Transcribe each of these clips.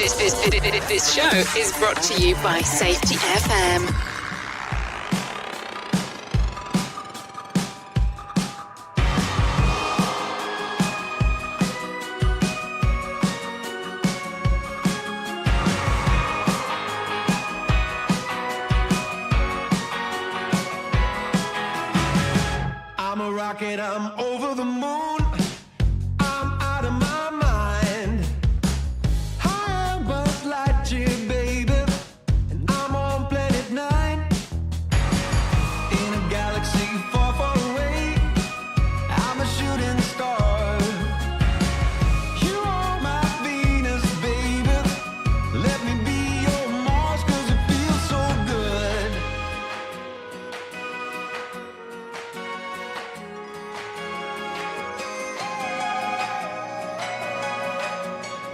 This show is brought to you by Safety FM. I'm a rocket, I'm over the moon. I'm out of my mind. High on Buzz Lightyear, baby. And I'm on planet 9. In a galaxy far, far away. I'm a shooting star. You are my Venus, baby. Let me be your Mars, 'cause it feels so good.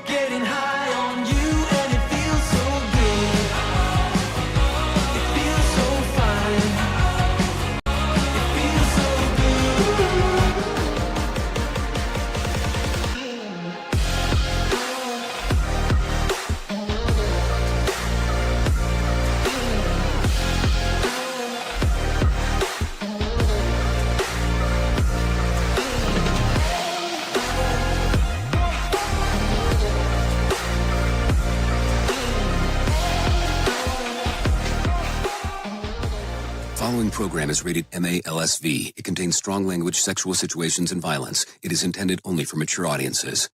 Getting high on you and it feels so good. It feels so fine. It feels so Following program is rated MALSV. It contains strong language, sexual situations, and violence. It is intended only for mature audiences.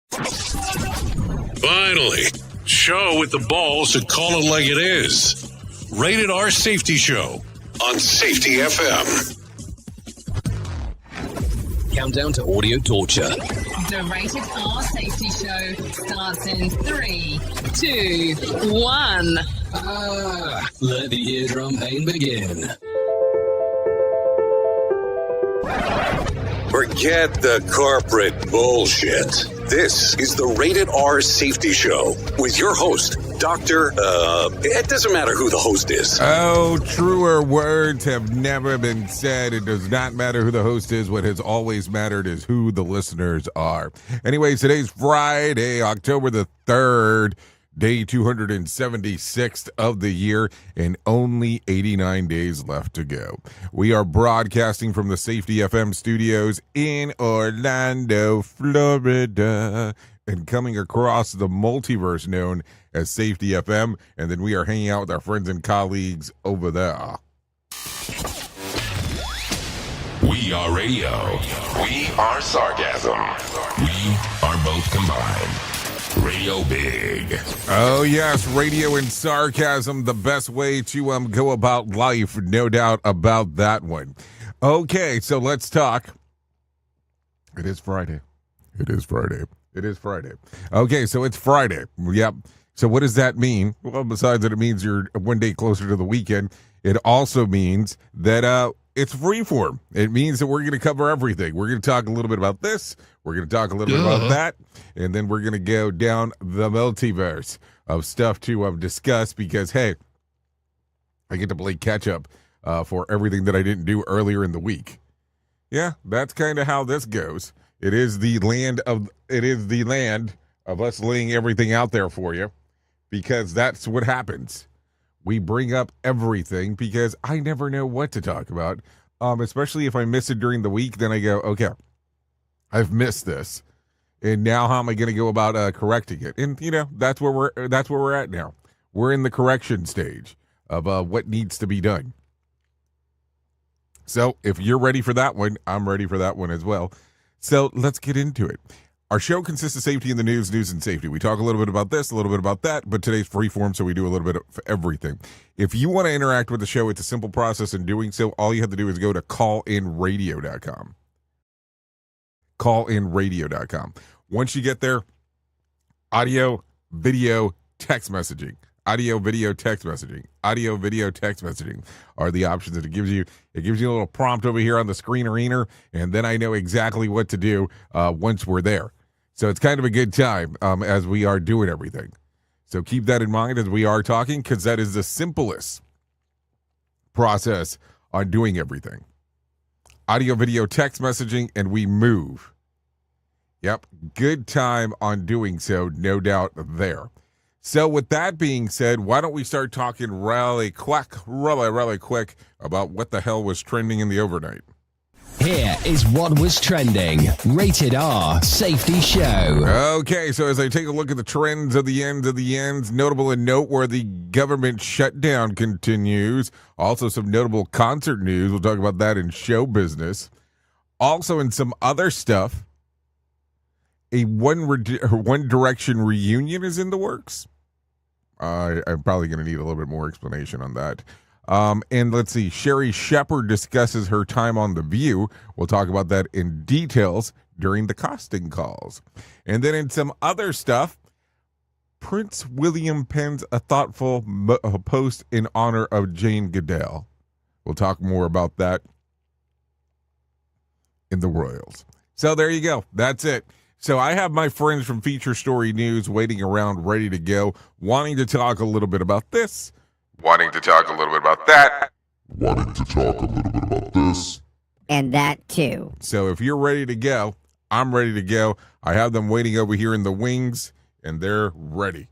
Finally, show with the balls to call it like it is. Rated R Safety Show on Safety FM. Countdown to audio torture. The Rated R Safety Show starts in 3, 2, 1. Let the eardrum pain begin. Forget the corporate bullshit. This is the Rated R Safety Show with your host, Dr. It doesn't matter who the host is. Oh, truer words have never been said. It does not matter who the host is. What has always mattered is who the listeners are. Anyways, today's Friday, October the 3rd, day 276th of the year, and only 89 days left to go. We are broadcasting from the Safety FM studios in Orlando, Florida, and coming across the multiverse known as Safety FM, and then we are hanging out with our friends and colleagues over there. We are radio. We are sarcasm. We are both combined. Radio Big. Oh, yes, radio and sarcasm, the best way to go about life, no doubt about that one. Okay, so let's talk. It is Friday. It is Friday. It is Friday. Okay, so it's Friday. Yep. So what does that mean? Well, besides that it means you're one day closer to the weekend, it also means that it's freeform. It means that we're going to cover everything. We're going to talk a little bit about this. We're going to talk a little bit about that. And then we're going to go down the multiverse of stuff to discuss because, hey, I get to play catch up for everything that I didn't do earlier in the week. Yeah, that's kind of how this goes. It is the land of us laying everything out there for you because that's what happens. We bring up everything because I never know what to talk about, especially if I miss it during the week. Then I go, okay, I've missed this, and now how am I going to go about correcting it? And that's where we're at now. We're in the correction stage of what needs to be done. So if you're ready for that one, I'm ready for that one as well. So let's get into it. Our show consists of safety in the news and safety. We talk a little bit about this, a little bit about that, but today's freeform, so we do a little bit of everything. If you want to interact with the show, it's a simple process in doing so. All you have to do is go to callinradio.com. Callinradio.com. Once you get there, audio, video, text messaging. Audio, video, text messaging. Audio, video, text messaging are the options that it gives you. It gives you a little prompt over here on the screener, and then I know exactly what to do once we're there. So it's kind of a good time as we are doing everything. So keep that in mind as we are talking, because that is the simplest process on doing everything. Audio, video, text messaging, and we move. Yep, good time on doing so, no doubt there. So with that being said, why don't we start talking really quick about what the hell was trending in the overnight? Here is what was trending. Rated R Safety Show. Okay, so as I take a look at the trends of the ends, notable and noteworthy government shutdown continues. Also some notable concert news. We'll talk about that in show business. Also in some other stuff, a One Direction reunion is in the works. I'm probably going to need a little bit more explanation on that. And let's see, Sherry Shepherd discusses her time on The View. We'll talk about that in details during the casting calls. And then in some other stuff, Prince William pens a thoughtful post in honor of Jane Goodall. We'll talk more about that in the Royals. So there you go. That's it. So I have my friends from Feature Story News waiting around, ready to go, wanting to talk a little bit about this, wanting to talk a little bit about that, Wanting to talk a little bit about this. And that too. So if you're ready to go, I'm ready to go. I have them waiting over here in the wings, and they're ready.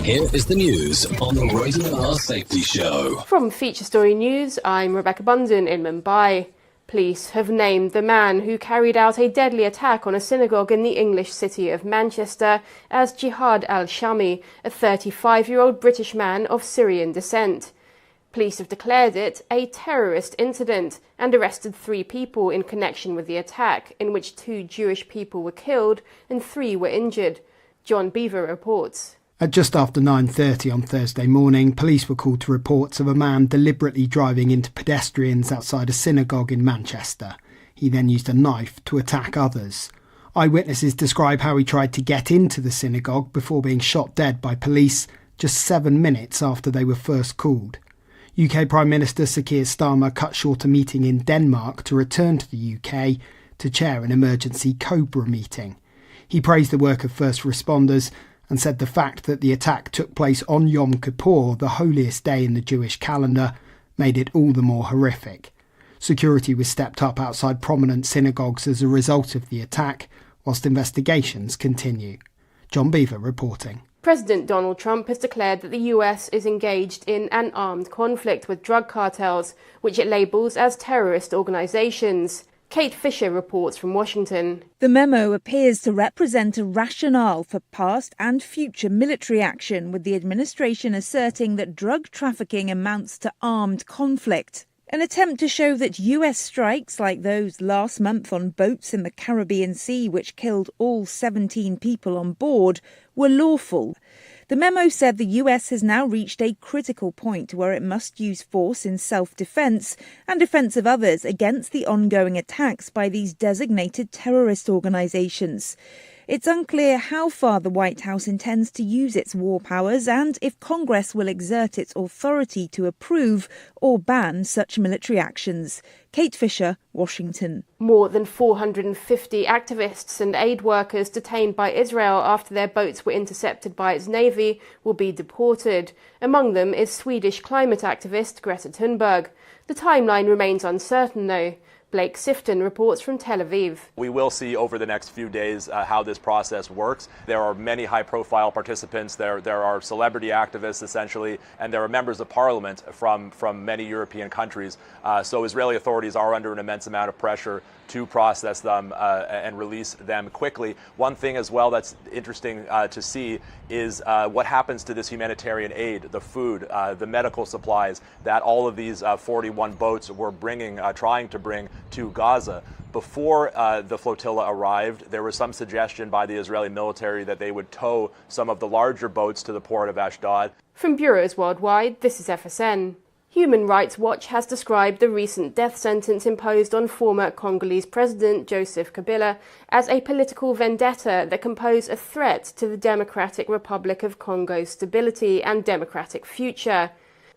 Here is the news on the Rated R Safety Show. From Feature Story News, I'm Rebecca Bunden in Mumbai. Police have named the man who carried out a deadly attack on a synagogue in the English city of Manchester as Jihad al-Shami, a 35-year-old British man of Syrian descent. Police have declared it a terrorist incident and arrested 3 people in connection with the attack, in which 2 Jewish people were killed and 3 were injured. John Beaver reports. At just after 9:30 on Thursday morning, police were called to reports of a man deliberately driving into pedestrians outside a synagogue in Manchester. He then used a knife to attack others. Eyewitnesses describe how he tried to get into the synagogue before being shot dead by police just 7 minutes after they were first called. UK Prime Minister Sir Keir Starmer cut short a meeting in Denmark to return to the UK to chair an emergency COBRA meeting. He praised the work of first responders and said the fact that the attack took place on Yom Kippur, the holiest day in the Jewish calendar, made it all the more horrific. Security was stepped up outside prominent synagogues as a result of the attack, whilst investigations continue. John Beaver reporting. President Donald Trump has declared that the US is engaged in an armed conflict with drug cartels, which it labels as terrorist organizations. Kate Fisher reports from Washington. The memo appears to represent a rationale for past and future military action, with the administration asserting that drug trafficking amounts to armed conflict. An attempt to show that US strikes like those last month on boats in the Caribbean Sea, which killed all 17 people on board, were lawful. The memo said the US has now reached a critical point where it must use force in self-defense and defense of others against the ongoing attacks by these designated terrorist organizations. It's unclear how far the White House intends to use its war powers and if Congress will exert its authority to approve or ban such military actions. Kate Fisher, Washington. More than 450 activists and aid workers detained by Israel after their boats were intercepted by its navy will be deported. Among them is Swedish climate activist Greta Thunberg. The timeline remains uncertain, though. Blake Sifton reports from Tel Aviv. We will see over the next few days how this process works. There are many high-profile participants. There are celebrity activists, essentially, and there are members of parliament from many European countries. So Israeli authorities are under an immense amount of pressure to process them and release them quickly. One thing as well that's interesting to see is what happens to this humanitarian aid, the food, the medical supplies that all of these 41 boats were trying to bring to Gaza. Before the flotilla arrived, there was some suggestion by the Israeli military that they would tow some of the larger boats to the port of Ashdod. From bureaus worldwide, this is FSN. Human Rights Watch has described the recent death sentence imposed on former Congolese President Joseph Kabila as a political vendetta that can pose a threat to the Democratic Republic of Congo's stability and democratic future.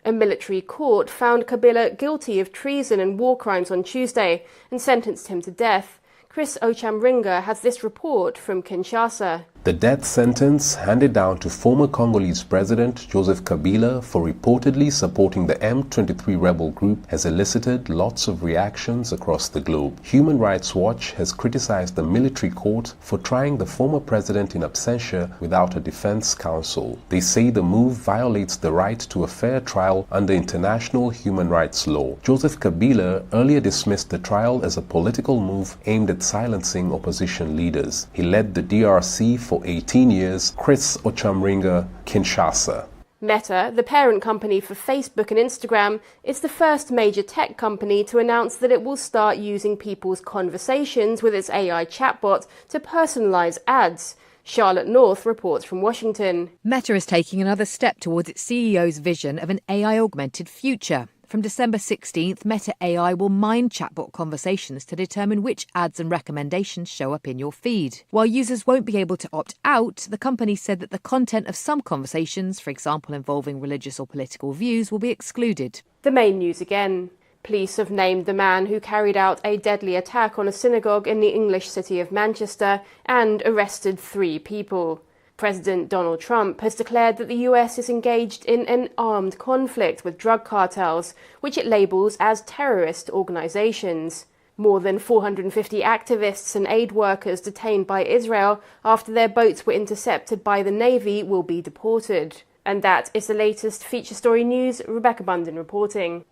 A military court found Kabila guilty of treason and war crimes on Tuesday and sentenced him to death. Chris Ochamringa has this report from Kinshasa. The death sentence handed down to former Congolese President Joseph Kabila for reportedly supporting the M23 rebel group has elicited lots of reactions across the globe. Human Rights Watch has criticized the military court for trying the former president in absentia without a defense counsel. They say the move violates the right to a fair trial under international human rights law. Joseph Kabila earlier dismissed the trial as a political move aimed at silencing opposition leaders. He led the DRC for 18 years. Chris Ochamringa, Kinshasa. Meta, the parent company for Facebook and Instagram, is the first major tech company to announce that it will start using people's conversations with its AI chatbot to personalize ads. Charlotte North reports from Washington. Meta is taking another step towards its CEO's vision of an AI-augmented future. From December 16th, Meta AI will mine chatbot conversations to determine which ads and recommendations show up in your feed. While users won't be able to opt out, the company said that the content of some conversations, for example involving religious or political views, will be excluded. The main news again. Police have named the man who carried out a deadly attack on a synagogue in the English city of Manchester and arrested 3 people. President Donald Trump has declared that the US is engaged in an armed conflict with drug cartels, which it labels as terrorist organizations. More than 450 activists and aid workers detained by Israel after their boats were intercepted by the Navy will be deported. And that is the latest feature story news. Rebecca Bundin reporting.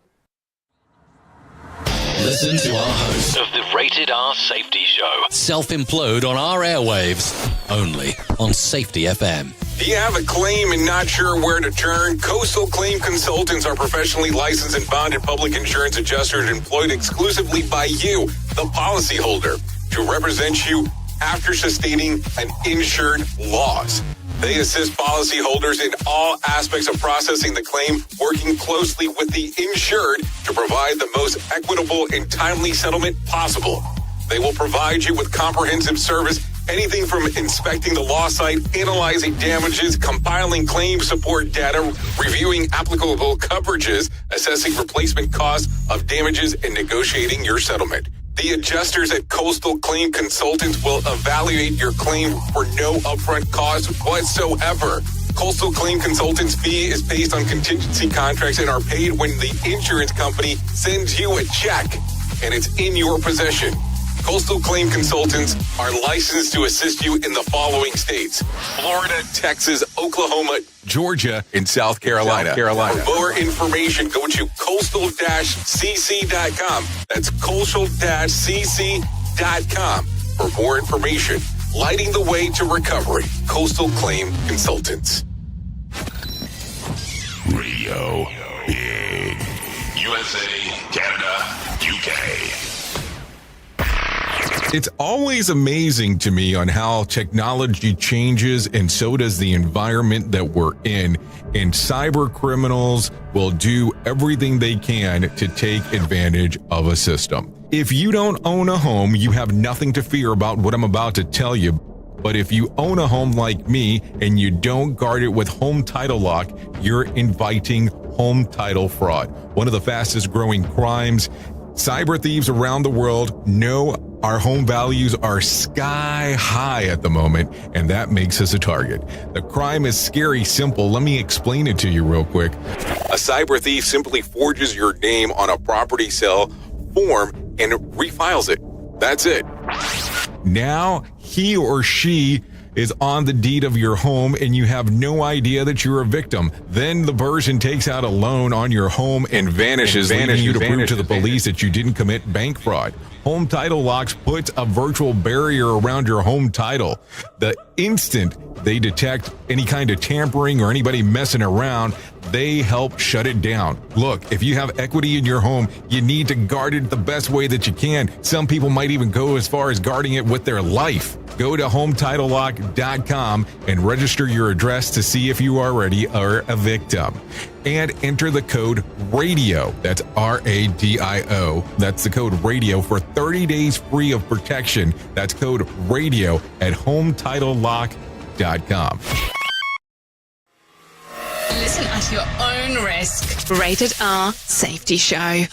Listen to our host of the Rated R Safety Show self-implode on our airwaves, only on Safety FM. Do you have a claim and not sure where to turn? Coastal Claim Consultants are professionally licensed and bonded public insurance adjusters employed exclusively by you, the policyholder, to represent you after sustaining an insured loss. They assist policyholders in all aspects of processing the claim, working closely with the insured to provide the most equitable and timely settlement possible. They will provide you with comprehensive service, anything from inspecting the loss site, analyzing damages, compiling claim support data, reviewing applicable coverages, assessing replacement costs of damages, and negotiating your settlement. The adjusters at Coastal Claim Consultants will evaluate your claim for no upfront cost whatsoever. Coastal Claim Consultants' fee is based on contingency contracts and are paid when the insurance company sends you a check and it's in your possession. Coastal Claim Consultants are licensed to assist you in the following states: Florida, Texas, Oklahoma, Georgia, and South Carolina. For more information, go to coastal-cc.com. That's coastal-cc.com. For more information, lighting the way to recovery. Coastal Claim Consultants. Radio Big. USA, Canada, UK. It's always amazing to me on how technology changes, and so does the environment that we're in. And cyber criminals will do everything they can to take advantage of a system. If you don't own a home, you have nothing to fear about what I'm about to tell you. But if you own a home like me and you don't guard it with home title lock, you're inviting home title fraud. One of the fastest growing crimes. Cyber thieves around the world know our home values are sky high at the moment, and that makes us a target. The crime is scary simple. Let me explain it to you real quick. A cyber thief simply forges your name on a property sale form and refiles it. That's it. Now he or she is on the deed of your home and you have no idea that you're a victim. Then the person takes out a loan on your home and vanishes, leaving you to prove to the police that you didn't commit bank fraud. Home Title Locks puts a virtual barrier around your home title. The instant they detect any kind of tampering or anybody messing around, they help shut it down. Look, if you have equity in your home, you need to guard it the best way that you can. Some people might even go as far as guarding it with their life. Go to HometitleLock.com and register your address to see if you already are a victim. And enter the code RADIO. That's RADIO. That's the code RADIO for 30 days free of protection. That's code RADIO at HometitleLock.com. Listen at your own risk. Rated R Safety Show.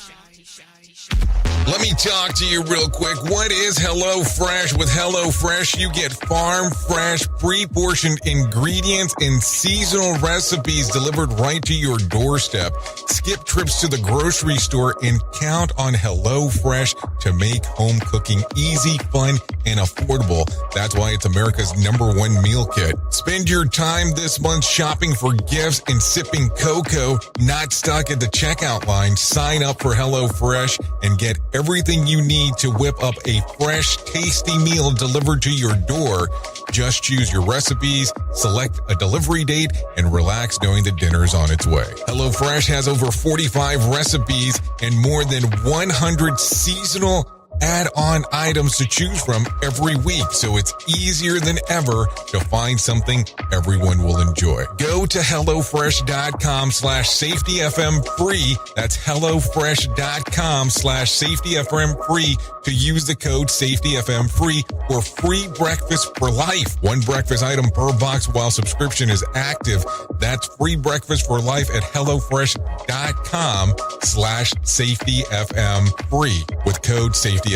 Let me talk to you real quick. What is HelloFresh? With HelloFresh, you get farm fresh, pre-portioned ingredients and seasonal recipes delivered right to your doorstep. Skip trips to the grocery store and count on HelloFresh to make home cooking easy, fun, and affordable. That's why it's America's #1 meal kit. Spend your time this month shopping for gifts and sipping cocoa, not stuck at the checkout line. Sign up for HelloFresh and get everything you need to whip up a fresh, tasty meal delivered to your door. Just choose your recipes, select a delivery date, and relax knowing that dinner's on its way. HelloFresh has over 45 recipes and more than 100 seasonal add-on items to choose from every week, so it's easier than ever to find something everyone will enjoy. Go to HelloFresh.com/SafetyFM free. That's HelloFresh.com/SafetyFM free to use the code SafetyFM free for free breakfast for life. One breakfast item per box while subscription is active. That's free breakfast for life at HelloFresh.com/SafetyFM free with code SafetyFM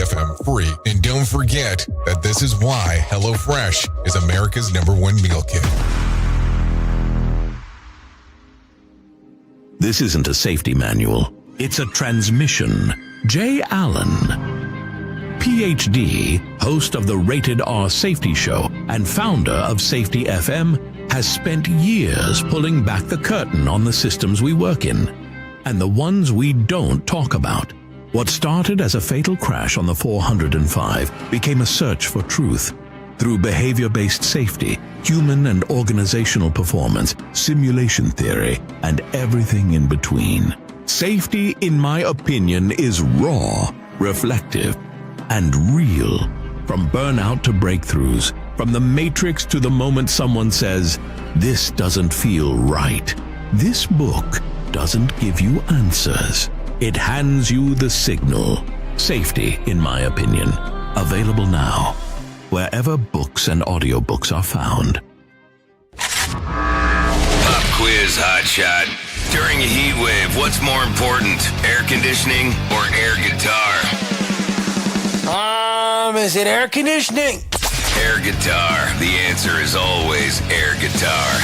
free. And don't forget that this is why HelloFresh is America's #1 meal kit. This isn't a safety manual. It's a transmission. Jay Allen, PhD, host of the Rated R Safety Show and founder of Safety FM, has spent years pulling back the curtain on the systems we work in and the ones we don't talk about. What started as a fatal crash on the 405 became a search for truth through behavior-based safety, human and organizational performance, simulation theory, and everything in between. Safety, in my opinion, is raw, reflective, and real. From burnout to breakthroughs, from the matrix to the moment someone says, "This doesn't feel right." This book doesn't give you answers. It hands you the signal. Safety, in my opinion. Available now, wherever books and audiobooks are found. Pop quiz, hotshot. During a heat wave, what's more important, air conditioning or air guitar? Is it air conditioning? Air guitar. The answer is always air guitar.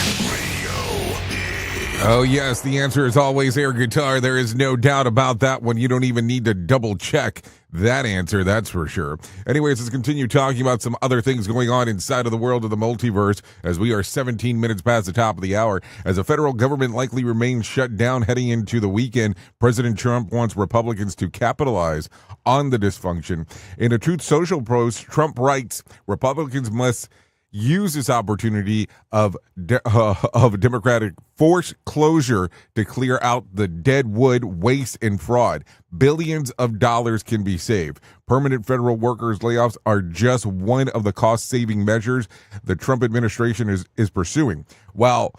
Oh, yes, the answer is always air guitar. There is no doubt about that one. You don't even need to double check that answer, that's for sure. Anyways, let's continue talking about some other things going on inside of the world of the multiverse as we are 17 minutes past the top of the hour. As the federal government likely remains shut down heading into the weekend, President Trump wants Republicans to capitalize on the dysfunction. In a Truth Social post, Trump writes, Republicans must use this opportunity of Democratic forced closure to clear out the dead wood, waste, and fraud. Billions of dollars can be saved. Permanent federal workers layoffs are just one of the cost-saving measures the Trump administration is pursuing. While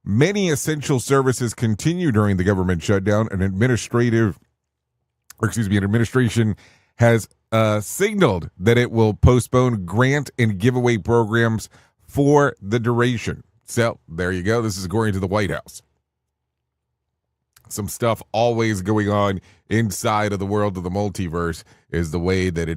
many essential services continue during the government shutdown, an administration has signaled that it will postpone grant and giveaway programs for the duration. So there you go. This is according to the White House. Some stuff always going on inside of the world of the multiverse is the way that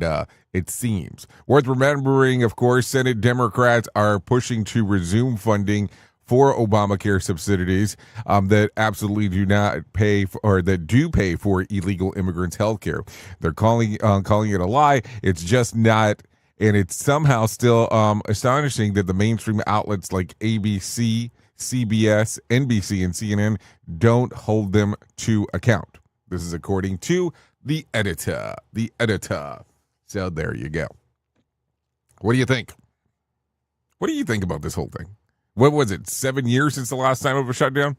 it seems. Worth remembering, of course, Senate Democrats are pushing to resume funding for Obamacare subsidies that absolutely do not pay for, or that do pay for illegal immigrants' health care. They're calling it a lie. It's just not, and it's somehow still astonishing that the mainstream outlets like ABC, CBS, NBC, and CNN don't hold them to account. This is according to the editor. So there you go. What do you think? What do you think about this whole thing? What was it, 7 years since the last time of a shutdown?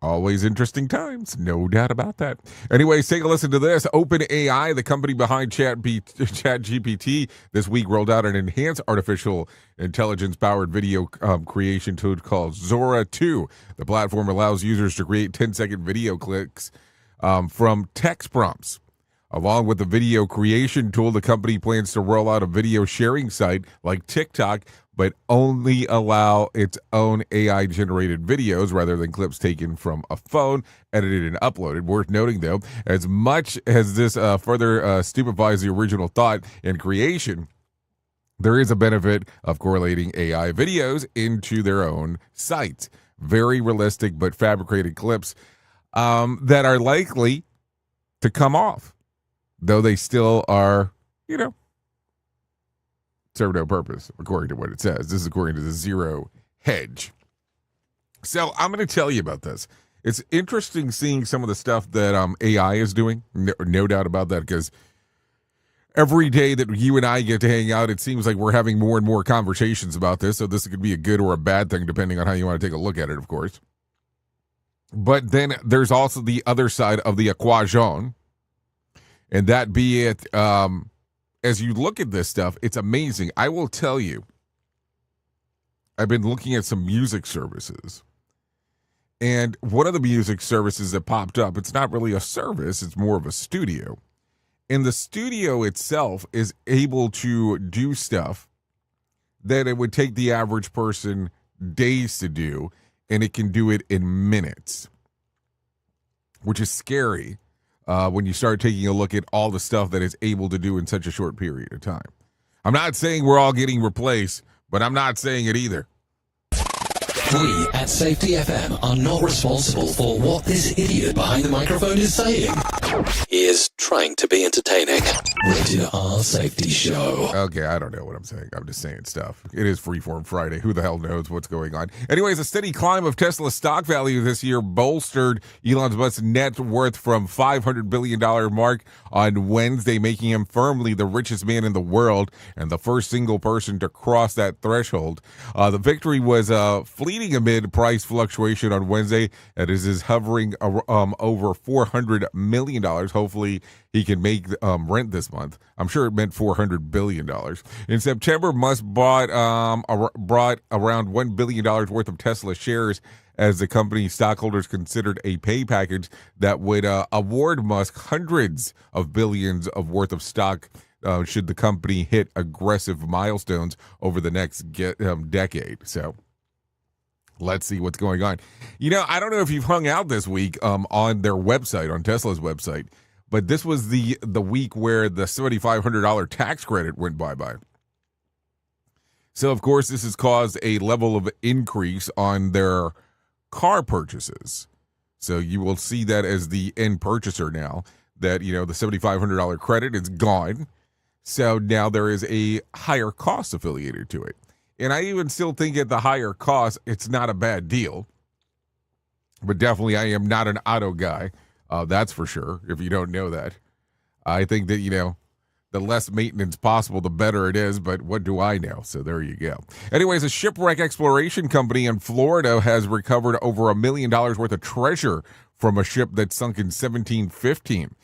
Always interesting times, no doubt about that. Anyways, take a listen to this. OpenAI, the company behind ChatGPT, this week rolled out an enhanced artificial intelligence-powered video creation tool called Zora 2. The platform allows users to create 10-second video clips from text prompts. Along with the video creation tool, the company plans to roll out a video sharing site like TikTok but only allow its own AI-generated videos rather than clips taken from a phone, edited and uploaded. Worth noting, though, as much as this further stupefies the original thought and creation, there is a benefit of correlating AI videos into their own sites. Very realistic but fabricated clips that are likely to come off, though they still are, serve no purpose, according to what it says. This is according to the Zero Hedge. So I'm going to tell you about this. It's interesting seeing some of the stuff that AI is doing, no doubt about that, because every day that you and I get to hang out, it seems like we're having more and more conversations about this. So this could be a good or a bad thing, depending on how you want to take a look at it, of course. But then there's also the other side of the equation, and that be it, as you look at this stuff, it's amazing. I will tell you, I've been looking at some music services, and one of the music services that popped up, it's not really a service, it's more of a studio. And the studio itself is able to do stuff that it would take the average person days to do, and it can do it in minutes, which is scary when you start taking a look at all the stuff that it's able to do in such a short period of time. I'm not saying we're all getting replaced, but I'm not saying it either. We at Safety FM are not responsible for what this idiot behind the microphone is saying. He is trying to be entertaining. Rated R Safety Show. Okay, I don't know what I'm saying. I'm just saying stuff. It is Freeform Friday. Who the hell knows what's going on? Anyways, a steady climb of Tesla's stock value this year bolstered Elon Musk's net worth from $500 billion mark on Wednesday, making him firmly the richest man in the world and the first single person to cross that threshold. The victory was fleeting amid price fluctuation on Wednesday, and is hovering over $400 million. Hopefully he can make rent this month. I'm sure it meant $400 billion. In September, Musk brought around $1 billion worth of Tesla shares as the company's stockholders considered a pay package that would award Musk hundreds of billions of worth of stock should the company hit aggressive milestones over the next decade. So let's see what's going on. I don't know if you've hung out this week on their website, on Tesla's website, but this was the week where the $7,500 tax credit went bye-bye. So, of course, this has caused a level of increase on their car purchases. So you will see that as the end purchaser now, that, the $7,500 credit is gone. So now there is a higher cost affiliated to it. And I even still think at the higher cost, it's not a bad deal. But definitely I am not an auto guy. That's for sure, if you don't know that. I think that, the less maintenance possible, the better it is. But what do I know? So there you go. Anyways, a shipwreck exploration company in Florida has recovered over $1 million worth of treasure from a ship that sunk in 1715.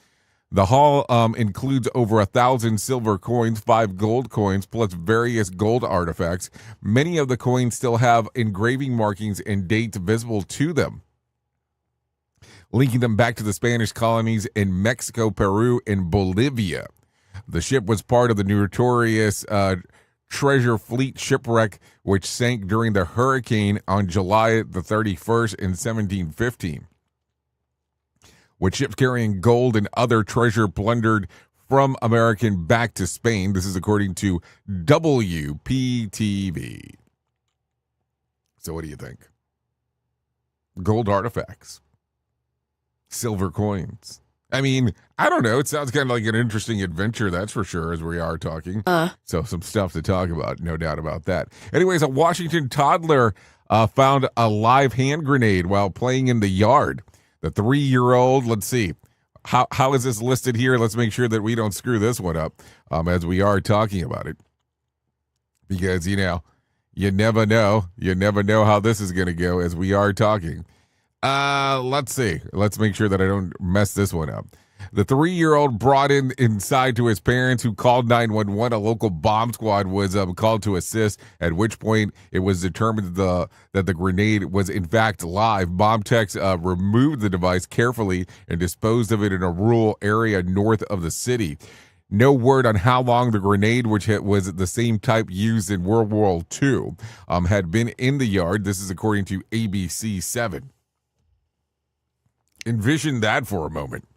The haul includes over 1,000 silver coins, 5 gold coins, plus various gold artifacts. Many of the coins still have engraving markings and dates visible to them, linking them back to the Spanish colonies in Mexico, Peru, and Bolivia. The ship was part of the notorious Treasure Fleet shipwreck, which sank during the hurricane on July the 31st in 1715. With ships carrying gold and other treasure plundered from American back to Spain. This is according to WPTV. So what do you think? Gold artifacts. Silver coins. I mean, I don't know. It sounds kind of like an interesting adventure, that's for sure, as we are talking. So some stuff to talk about, no doubt about that. Anyways, a Washington toddler found a live hand grenade while playing in the yard. The 3-year-old, let's see, how is this listed here? Let's make sure that we don't screw this one up as we are talking about it. Because, you never know. You never know how this is going to go as we are talking. Let's see. Let's make sure that I don't mess this one up. The 3-year-old brought inside to his parents, who called 911. A local bomb squad was called to assist, at which point it was determined that the grenade was in fact live. Bomb techs removed the device carefully and disposed of it in a rural area north of the city. No word on how long the grenade, which was the same type used in World War II, had been in the yard. This is according to ABC 7. Envision that for a moment.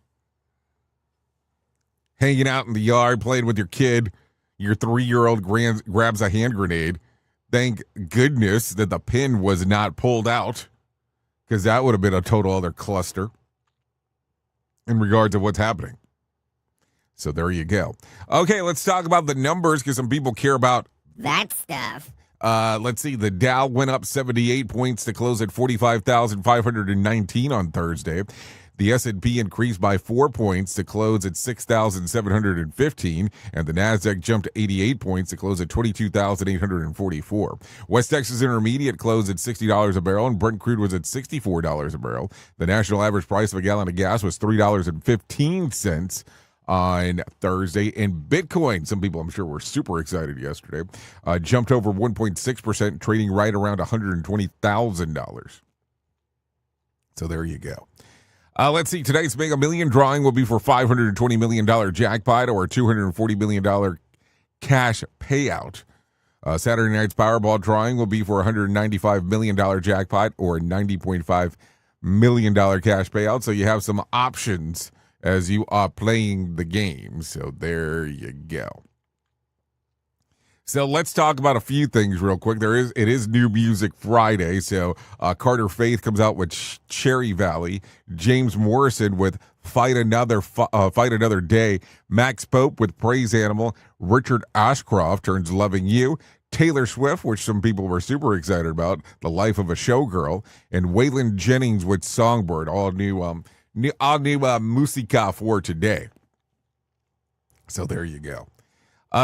Hanging out in the yard, playing with your kid. Your 3-year-old grabs a hand grenade. Thank goodness that the pin was not pulled out, because that would have been a total other cluster in regards to what's happening. So there you go. Okay, let's talk about the numbers, because some people care about that stuff. Let's see. The Dow went up 78 points to close at 45,519 on Thursday. The S&P increased by 4 points to close at 6,715, and the Nasdaq jumped 88 points to close at 22,844. West Texas Intermediate closed at $60 a barrel, and Brent crude was at $64 a barrel. The national average price of a gallon of gas was $3.15 on Thursday. And Bitcoin, some people I'm sure were super excited yesterday, jumped over 1.6%, trading right around $120,000. So there you go. Let's see. Tonight's Mega Million drawing will be for $520 million jackpot or a $240 million cash payout. Saturday night's Powerball drawing will be for a $195 million jackpot or a $90.5 million cash payout. So you have some options as you are playing the game. So there you go. So let's talk about a few things real quick. It is New Music Friday. So Carter Faith comes out with Cherry Valley. James Morrison with Fight Another Day. Max Pope with Praise Animal. Richard Ashcroft turns Loving You. Taylor Swift, which some people were super excited about, The Life of a Showgirl. And Waylon Jennings with Songbird. All new musica for today. So there you go.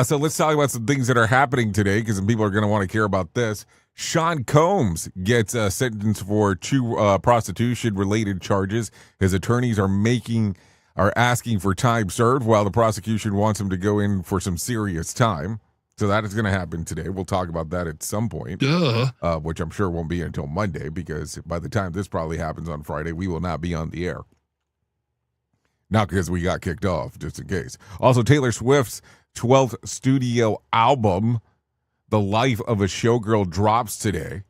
So let's talk about some things that are happening today, because some people are going to want to care about this. Sean Combs gets sentenced for 2 prostitution-related charges. His attorneys are asking for time served, while the prosecution wants him to go in for some serious time. So that is going to happen today. We'll talk about that at some point, which I'm sure won't be until Monday, because by the time this probably happens on Friday, we will not be on the air. Not because we got kicked off, just in case. Also, Taylor Swift's 12th studio album, The Life of a Showgirl, drops today,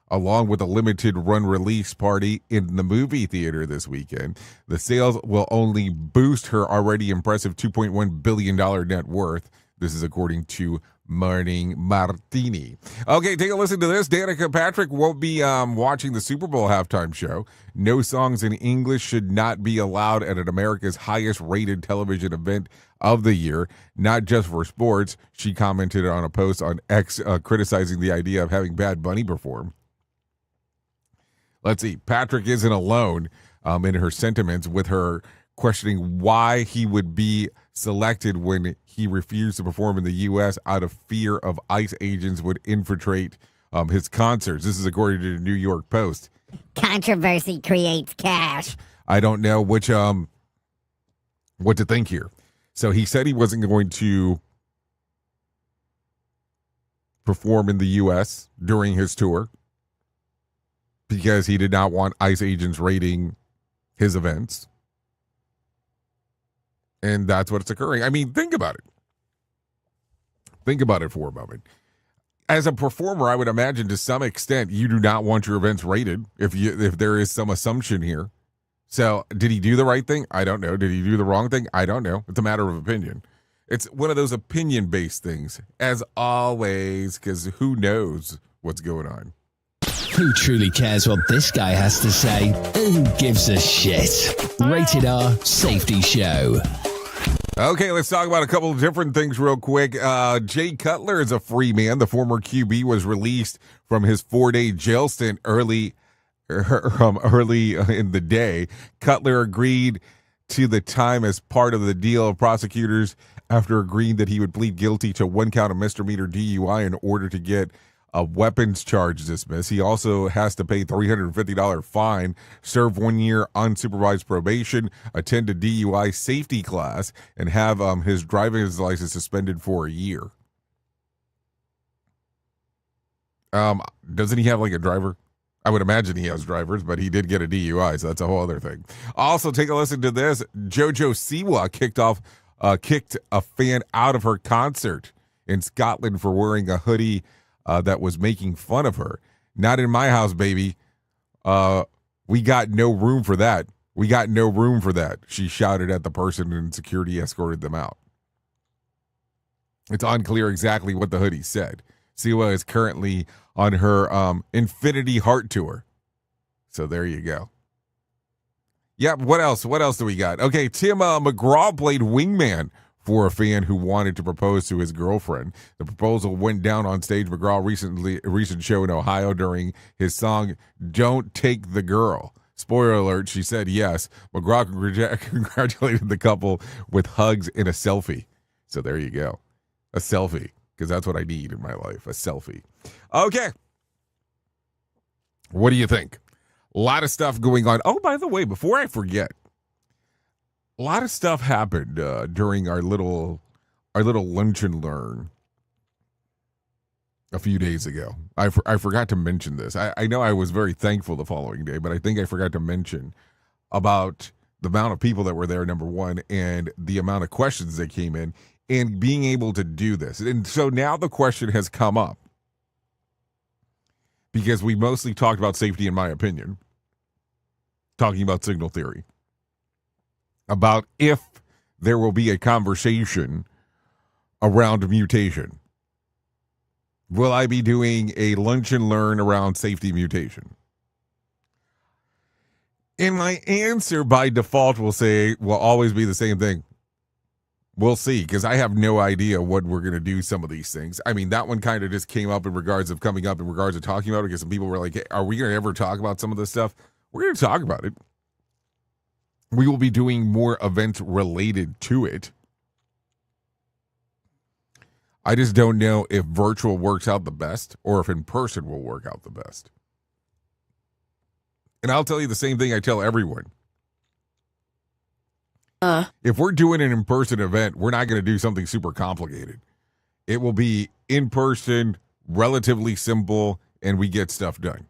along with a limited run release party in the movie theater this weekend. The sales will only boost her already impressive $2.1 billion net worth. This is according to Morning Martini. Okay, take a listen to this. Danica Patrick won't be watching the Super Bowl halftime show. No songs in English should not be allowed at America's highest rated television event of the year, not just for sports. She commented on a post on X criticizing the idea of having Bad Bunny perform. Let's see. Patrick isn't alone in her sentiments, with her questioning why he would be selected when he refused to perform in the U.S. out of fear of ICE agents would infiltrate his concerts. This is according to the New York Post. Controversy creates cash. I don't know what to think here. So he said he wasn't going to perform in the U.S. during his tour because he did not want ICE agents raiding his events. And that's what's occurring. I mean, think about it. Think about it for a moment. As a performer, I would imagine to some extent you do not want your events rated if there is some assumption here. So did he do the right thing? I don't know. Did he do the wrong thing? I don't know. It's a matter of opinion. It's one of those opinion-based things, as always, because who knows what's going on. Who truly cares what this guy has to say? Who gives a shit? Rated R Safety Show. Okay, let's talk about a couple of different things real quick. Jay Cutler is a free man. The former QB was released from his 4-day jail stint early in the day. Cutler agreed to the time as part of the deal of prosecutors after agreeing that he would plead guilty to 1 count of misdemeanor DUI in order to get a weapons charge dismissed. He also has to pay $350 fine, serve 1 year unsupervised probation, attend a DUI safety class, and have his driving license suspended for a year. Doesn't he have like a driver? I would imagine he has drivers, but he did get a DUI, so that's a whole other thing. Also, take a listen to this. JoJo Siwa kicked off kicked a fan out of her concert in Scotland for wearing a hoodie that was making fun of her. Not in my house, baby. We got no room for that. We got no room for that, she shouted at the person, and security escorted them out. It's unclear exactly what the hoodie said. Siwa is currently on her Infinity Heart Tour. So there you go. Yep, what else? What else do we got? Okay, Tim McGraw played wingman for a fan who wanted to propose to his girlfriend. The proposal went down on stage. McGraw recent show in Ohio during his song Don't Take the Girl. Spoiler alert, she said yes. McGraw congratulated the couple with hugs and a selfie. So there you go. A selfie, because that's what I need in my life, a selfie. Okay. What do you think? A lot of stuff going on. Oh, by the way, before I forget, a lot of stuff happened during our little lunch and learn a few days ago. I forgot to mention this. I know I was very thankful the following day, but I think I forgot to mention about the amount of people that were there, number one, and the amount of questions that came in, and being able to do this. And so now the question has come up, because we mostly talked about safety, in my opinion, talking about signal theory, about if there will be a conversation around mutation. Will I be doing a lunch and learn around safety mutation? And my answer by default will always be the same thing. We'll see, because I have no idea what we're going to do some of these things. I mean, that one kind of just came up in regards of talking about it, because some people were like, hey, are we going to ever talk about some of this stuff? We're going to talk about it. We will be doing more events related to it. I just don't know if virtual works out the best or if in person will work out the best. And I'll tell you the same thing I tell everyone. If we're doing an in-person event, we're not going to do something super complicated. It will be in person, relatively simple, and we get stuff done.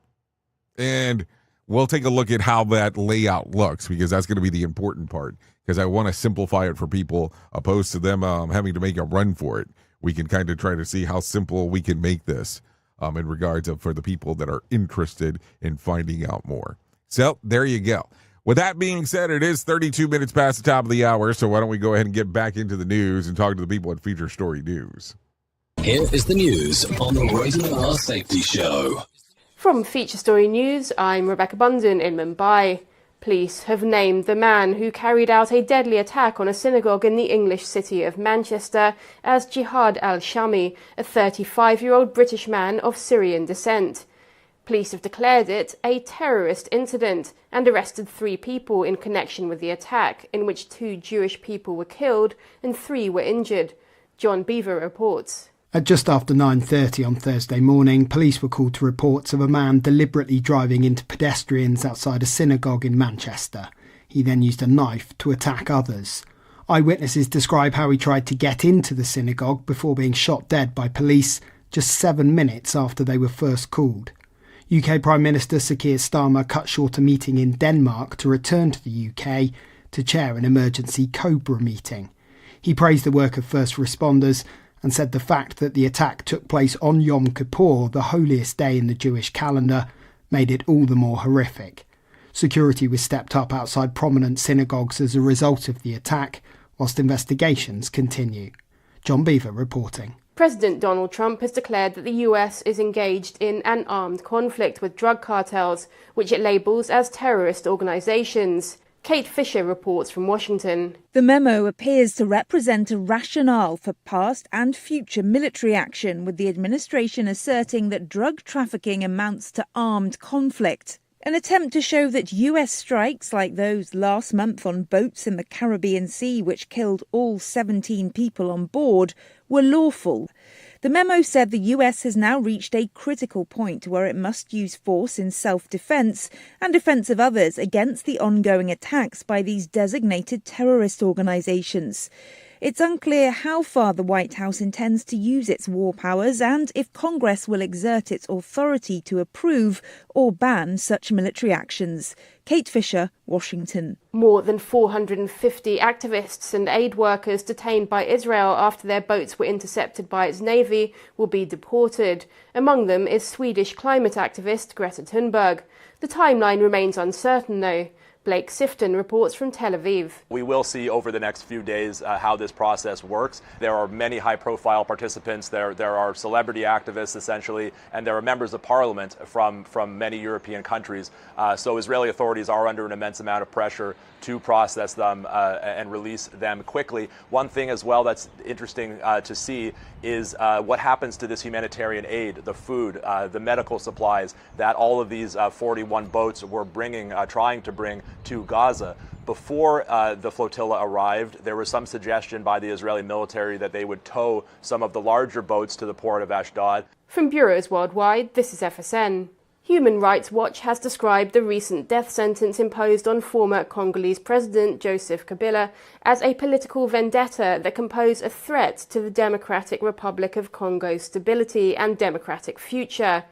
And we'll take a look at how that layout looks, because that's going to be the important part, because I want to simplify it for people opposed to them having to make a run for it. We can kind of try to see how simple we can make this in regards of for the people that are interested in finding out more. So there you go. With that being said, it is 32 minutes past the top of the hour, so why don't we go ahead and get back into the news and talk to the people at Feature Story News. Here is the news on the Rated R Safety Show. From Feature Story News, I'm Rebecca Bunden in Mumbai. Police have named the man who carried out a deadly attack on a synagogue in the English city of Manchester as Jihad al-Shami, a 35-year-old British man of Syrian descent. Police have declared it a terrorist incident and arrested 3 people in connection with the attack, in which 2 Jewish people were killed and 3 were injured. John Beaver reports. At just after 9:30 on Thursday morning, police were called to reports of a man deliberately driving into pedestrians outside a synagogue in Manchester. He then used a knife to attack others. Eyewitnesses describe how he tried to get into the synagogue before being shot dead by police just 7 minutes after they were first called. UK Prime Minister Sir Keir Starmer cut short a meeting in Denmark to return to the UK to chair an emergency COBRA meeting. He praised the work of first responders and said the fact that the attack took place on Yom Kippur, the holiest day in the Jewish calendar, made it all the more horrific. Security was stepped up outside prominent synagogues as a result of the attack, whilst investigations continue. John Beaver reporting. President Donald Trump has declared that the US is engaged in an armed conflict with drug cartels, which it labels as terrorist organizations. Kate Fisher reports from Washington. The memo appears to represent a rationale for past and future military action, with the administration asserting that drug trafficking amounts to armed conflict. An attempt to show that US strikes like those last month on boats in the Caribbean Sea, which killed all 17 people on board, were lawful. The memo said the US has now reached a critical point where it must use force in self-defense and defense of others against the ongoing attacks by these designated terrorist organizations. It's unclear how far the White House intends to use its war powers and if Congress will exert its authority to approve or ban such military actions. Kate Fisher, Washington. More than 450 activists and aid workers detained by Israel after their boats were intercepted by its navy will be deported. Among them is Swedish climate activist Greta Thunberg. The timeline remains uncertain, though. Blake Sifton reports from Tel Aviv. We will see over the next few days how this process works. There are many high-profile participants. There are celebrity activists, essentially, and there are members of parliament from many European countries. So Israeli authorities are under an immense amount of pressure to process them and release them quickly. One thing as well that's interesting to see is what happens to this humanitarian aid, the food, the medical supplies that all of these 41 boats were trying to bring to Gaza. Before the flotilla arrived, there was some suggestion by the Israeli military that they would tow some of the larger boats to the port of Ashdod. From bureaus worldwide, this is FSN. Human Rights Watch has described the recent death sentence imposed on former Congolese President Joseph Kabila as a political vendetta that can pose a threat to the Democratic Republic of Congo's stability and democratic future.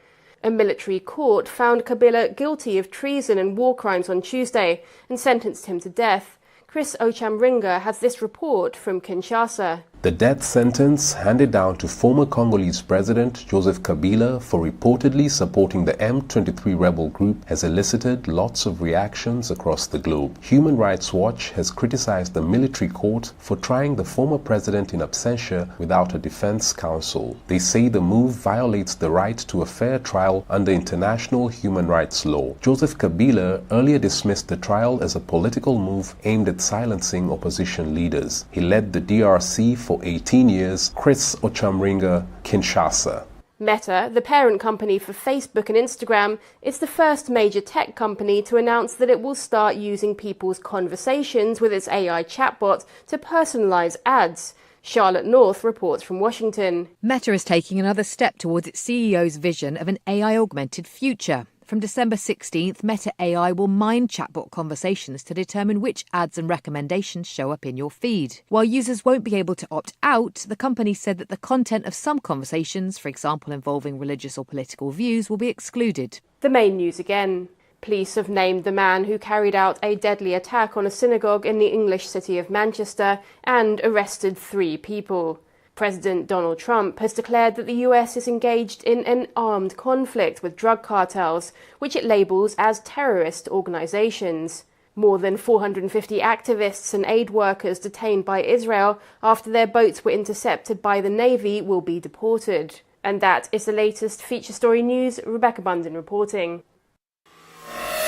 A military court found Kabila guilty of treason and war crimes on Tuesday and sentenced him to death. Chris Ochamringa has this report from Kinshasa. The death sentence handed down to former Congolese President Joseph Kabila for reportedly supporting the M23 rebel group has elicited lots of reactions across the globe. Human Rights Watch has criticized the military court for trying the former president in absentia without a defense counsel. They say the move violates the right to a fair trial under international human rights law. Joseph Kabila earlier dismissed the trial as a political move aimed at silencing opposition leaders. He led the DRC for 18 years. Chris Ochamringa, Kinshasa. Meta, the parent company for Facebook and Instagram, is the first major tech company to announce that it will start using people's conversations with its AI chatbot to personalize ads. Charlotte North reports from Washington. Meta is taking another step towards its CEO's vision of an AI-augmented future. From December 16th, Meta AI will mine chatbot conversations to determine which ads and recommendations show up in your feed. While users won't be able to opt out, the company said that the content of some conversations, for example involving religious or political views, will be excluded. The main news again. Police have named the man who carried out a deadly attack on a synagogue in the English city of Manchester and arrested 3 people. President Donald Trump has declared that the US is engaged in an armed conflict with drug cartels, which it labels as terrorist organizations. More than 450 activists and aid workers detained by Israel after their boats were intercepted by the Navy will be deported. And that is the latest feature story news. Rebecca Bundin reporting.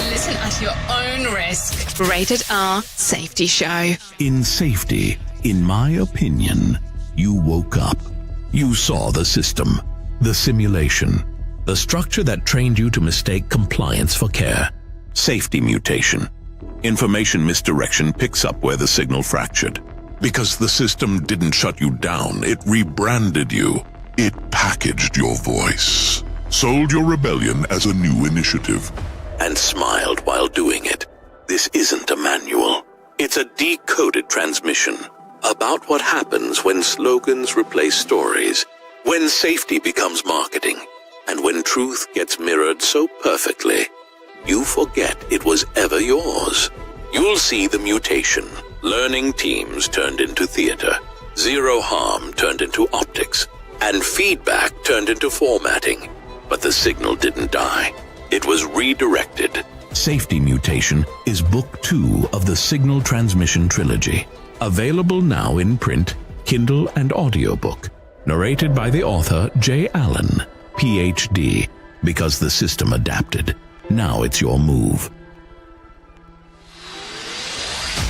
Listen at your own risk. Rated R Safety Show. In safety, in my opinion, you woke up. You saw the system, the simulation, the structure that trained you to mistake compliance for care. Safety mutation. Information misdirection picks up where the signal fractured. Because the system didn't shut you down, it rebranded you. It packaged your voice, sold your rebellion as a new initiative, and smiled while doing it. This isn't a manual. It's a decoded transmission about what happens when slogans replace stories, when safety becomes marketing, and when truth gets mirrored so perfectly, you forget it was ever yours. You'll see the mutation. Learning teams turned into theater, zero harm turned into optics, and feedback turned into formatting. But the signal didn't die. It was redirected. Safety Mutation is Book 2 of the Signal Transmission Trilogy. Available now in print, Kindle, and audiobook. Narrated by the author J. Allen, Ph.D. Because the system adapted. Now it's your move.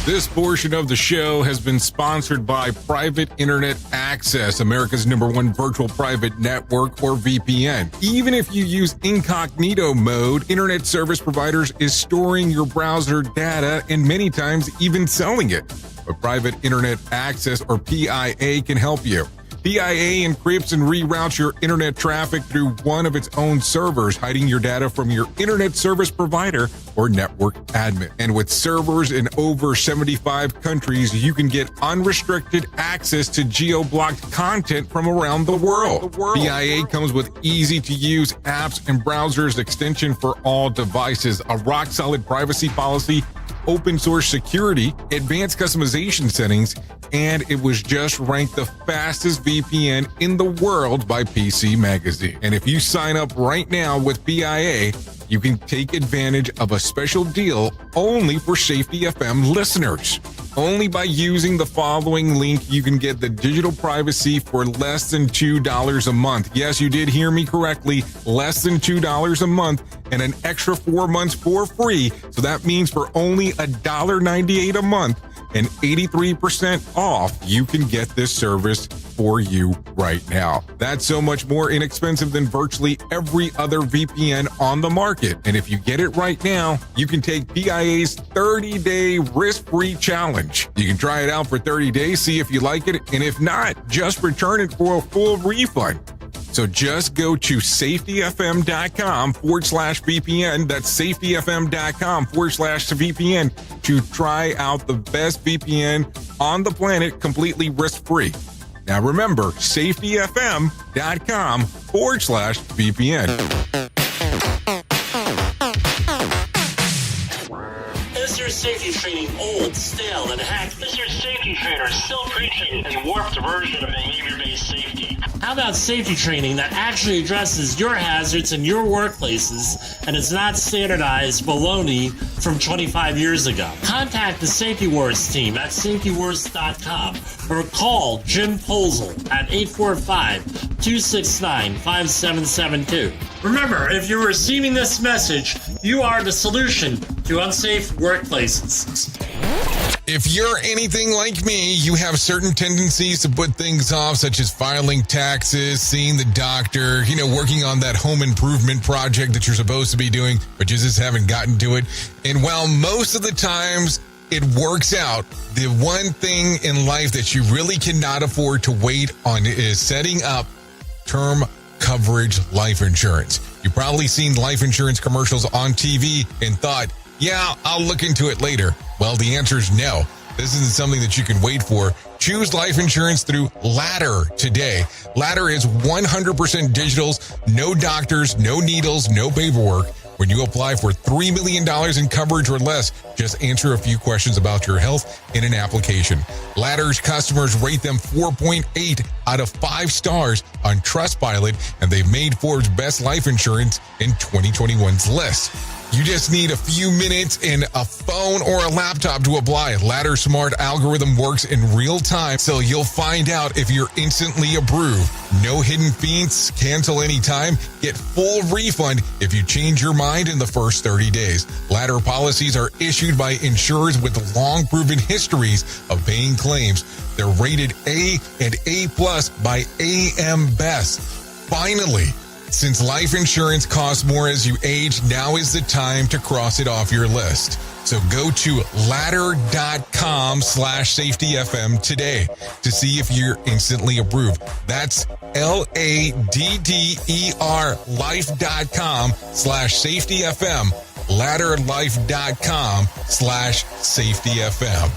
This portion of the show has been sponsored by Private Internet Access, America's #1 virtual private network, or VPN. Even if you use incognito mode, internet service providers is storing your browser data and many times even selling it. But Private Internet Access, or PIA, can help you. PIA encrypts and reroutes your internet traffic through one of its own servers, hiding your data from your internet service provider or network admin. And with servers in over 75 countries, you can get unrestricted access to geo-blocked content from around the world. PIA comes with easy-to-use apps and browsers extension for all devices, a rock-solid privacy policy, open source security, advanced customization settings, and it was just ranked the fastest VPN in the world by PC Magazine. And if you sign up right now with PIA, you can take advantage of a special deal only for Safety FM listeners. Only by using the following link, you can get the digital privacy for less than $2 a month. Yes, you did hear me correctly, less than $2 a month, and an extra 4 months for free. So that means for only $1.98 a month and 83% off, you can get this service for you right now. That's so much more inexpensive than virtually every other VPN on the market. And if you get it right now, you can take PIA's 30-day risk-free challenge. You can try it out for 30 days, see if you like it, and if not, just return it for a full refund. So just go to safetyfm.com/VPN. That's safetyfm.com/VPN to try out the best VPN on the planet completely risk-free. Now remember, safetyfm.com/VPN. Is your safety training old, stale, and hacked? Is your safety trainer still preaching a warped version of behavior-based safety? How about safety training that actually addresses your hazards in your workplaces and is not standardized baloney from 25 years ago? Contact the Safety Wars team at safetywars.com or call Jim Posel at 845-269-5772. Remember, if you're receiving this message, you are the solution to unsafe workplaces. If you're anything like me, you have certain tendencies to put things off, such as filing taxes, seeing the doctor, working on that home improvement project that you're supposed to be doing, but you just haven't gotten to it. And while most of the times it works out, the one thing in life that you really cannot afford to wait on is setting up term coverage life insurance. You've probably seen life insurance commercials on TV and thought, yeah, I'll look into it later. Well, the answer is no. This isn't something that you can wait for. Choose life insurance through Ladder today. Ladder is 100% digitals, no doctors, no needles, no paperwork. When you apply for $3 million in coverage or less, just answer a few questions about your health in an application. Ladder's customers rate them 4.8 out of 5 stars on Trustpilot, and they've made Forbes' best life insurance in 2021's list. You just need a few minutes and a phone or a laptop to apply. Ladder's smart algorithm works in real time, so you'll find out if you're instantly approved. No hidden fees, cancel anytime, get full refund if you change your mind in the first 30 days. Ladder policies are issued by insurers with long proven histories of paying claims. They're rated A and A+ by AM Best. Finally, since life insurance costs more as you age, now is the time to cross it off your list. So go to ladder.com/safetyfm today to see if you're instantly approved. That's LADDER life.com/safetyfm. Ladderlife.com/safetyfm.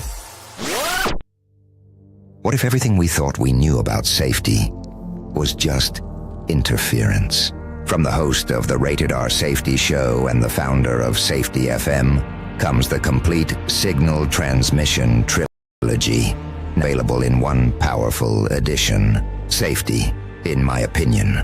What if everything we thought we knew about safety was just interference? From the host of the Rated R Safety Show and the founder of Safety FM comes the complete signal transmission trilogy, available in one powerful edition. Safety, in my opinion,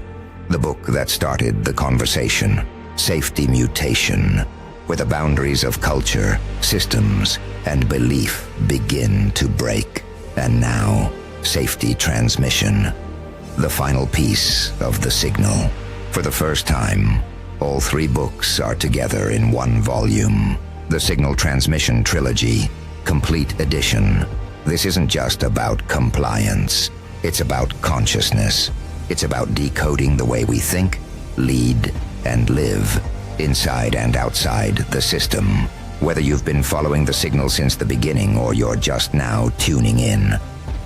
the book that started the conversation. Safety Mutation, where the boundaries of culture, systems, and belief begin to break. And now, Safety Transmission, the final piece of the signal. For the first time, all 3 books are together in one volume. The Signal Transmission Trilogy, Complete Edition. This isn't just about compliance. It's about consciousness. It's about decoding the way we think, lead, and live, inside and outside the system. Whether you've been following the signal since the beginning or you're just now tuning in,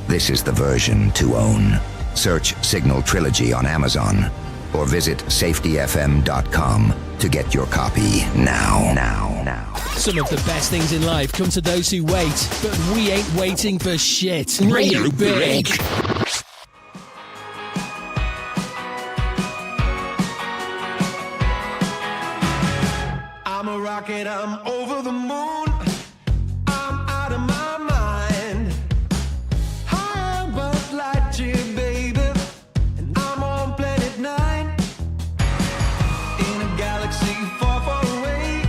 this is the version to own. Search Signal Trilogy on Amazon or visit safetyfm.com to get your copy now. Some of the best things in life come to those who wait, but we ain't waiting for shit. Radio Big. I'm a rocket, I'm over the moon. I'm out of my mind. High above Lightyear, baby. And I'm on planet 9. In a galaxy far, far away.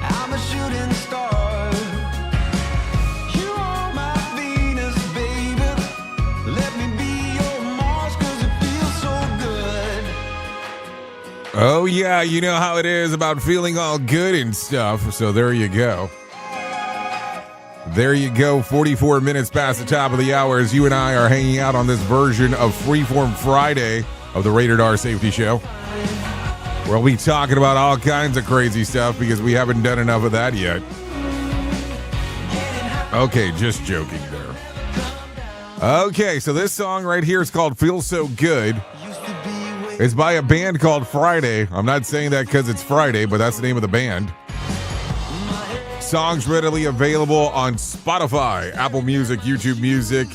I'm a shooting star. You are my Venus, baby. Let me be your Mars, 'cause it feels so good. Oh, yeah, you know how it is about feeling all good and stuff. So there you go. There you go. 44 minutes past the top of the hour as you and I are hanging out on this version of Freeform Friday of the Rated R Safety Show. We'll be talking about all kinds of crazy stuff because we haven't done enough of that yet. Okay, just joking there. Okay, so this song right here is called Feel So Good. It's by a band called Friday. I'm not saying that because it's Friday, but that's the name of the band. Songs readily available on Spotify, Apple Music, YouTube Music,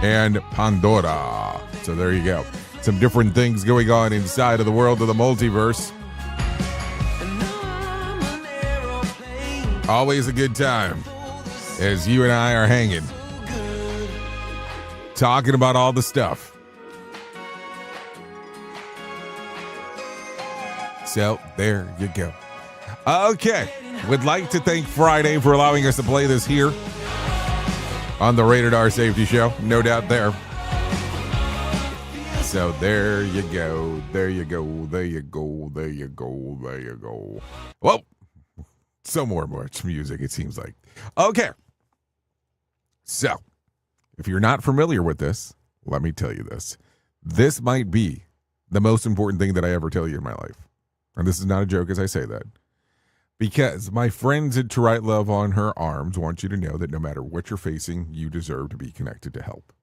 and Pandora. So there you go. Some different things going on inside of the world of the multiverse. Always a good time as you and I are hanging, talking about all the stuff. So there you go. Okay. Would like to thank Friday for allowing us to play this here on the Rated R Safety Show. No doubt there. So there you go. There you go. There you go. There you go. There you go. Well, so much music, it seems like. Okay. So if you're not familiar with this, let me tell you this. This might be the most important thing that I ever tell you in my life. And this is not a joke as I say that. Because my friends at To Write Love on Her Arms want you to know that no matter what you're facing, you deserve to be connected to help.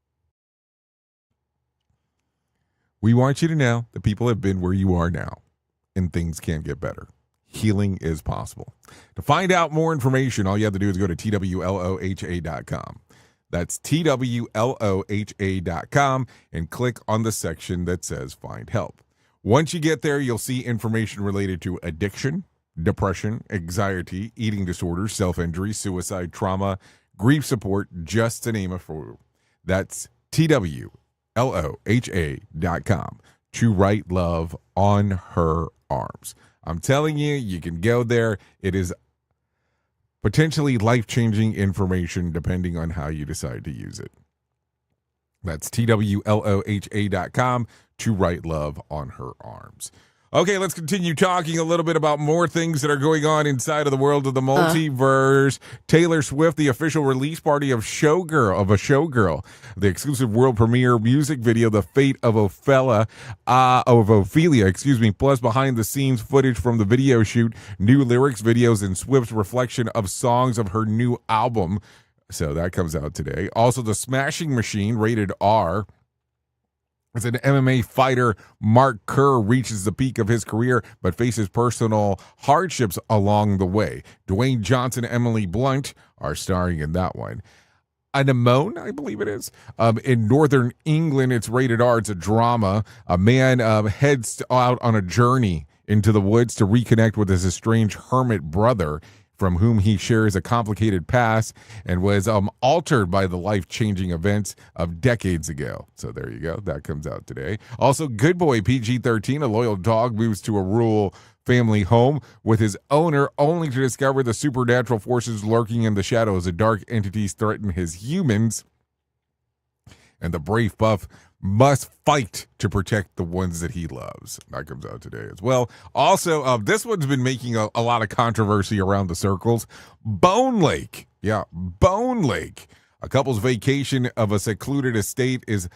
We want you to know that people have been where you are now, and things can get better. Healing is possible. To find out more information, all you have to do is go to twloha.com. That's twloha.com and click on the section that says Find Help. Once you get there, you'll see information related to addiction, depression, anxiety, eating disorders, self-injury, suicide, trauma, grief support, just to name a few. That's twloha.com. To Write Love on Her Arms. I'm telling you, you can go there. It is potentially life-changing information depending on how you decide to use it. That's twloha.com. To Write Love on Her Arms. Okay, let's continue talking a little bit about more things that are going on inside of the world of the multiverse. Taylor Swift, the official release party of Showgirl, the exclusive world premiere music video, The Fate of Ophelia, plus behind the scenes footage from the video shoot, new lyrics, videos, and Swift's reflection of songs of her new album. So that comes out today. Also, The Smashing Machine, rated R. As an MMA fighter, Mark Kerr reaches the peak of his career but faces personal hardships along the way. Dwayne Johnson and Emily Blunt are starring in that one. Anemone, I believe it is. In Northern England, it's rated R. It's a drama. A man heads out on a journey into the woods to reconnect with his estranged hermit brother, from whom he shares a complicated past and was altered by the life-changing events of decades ago. So there you go. That comes out today. Also, Good Boy, PG-13, a loyal dog moves to a rural family home with his owner, only to discover the supernatural forces lurking in the shadows. The dark entities threaten his humans, and the brave pup must fight to protect the ones that he loves. That comes out today as well. Also, this one's been making a lot of controversy around the circles. Bone Lake. Yeah, Bone Lake. A couple's vacation of a secluded estate is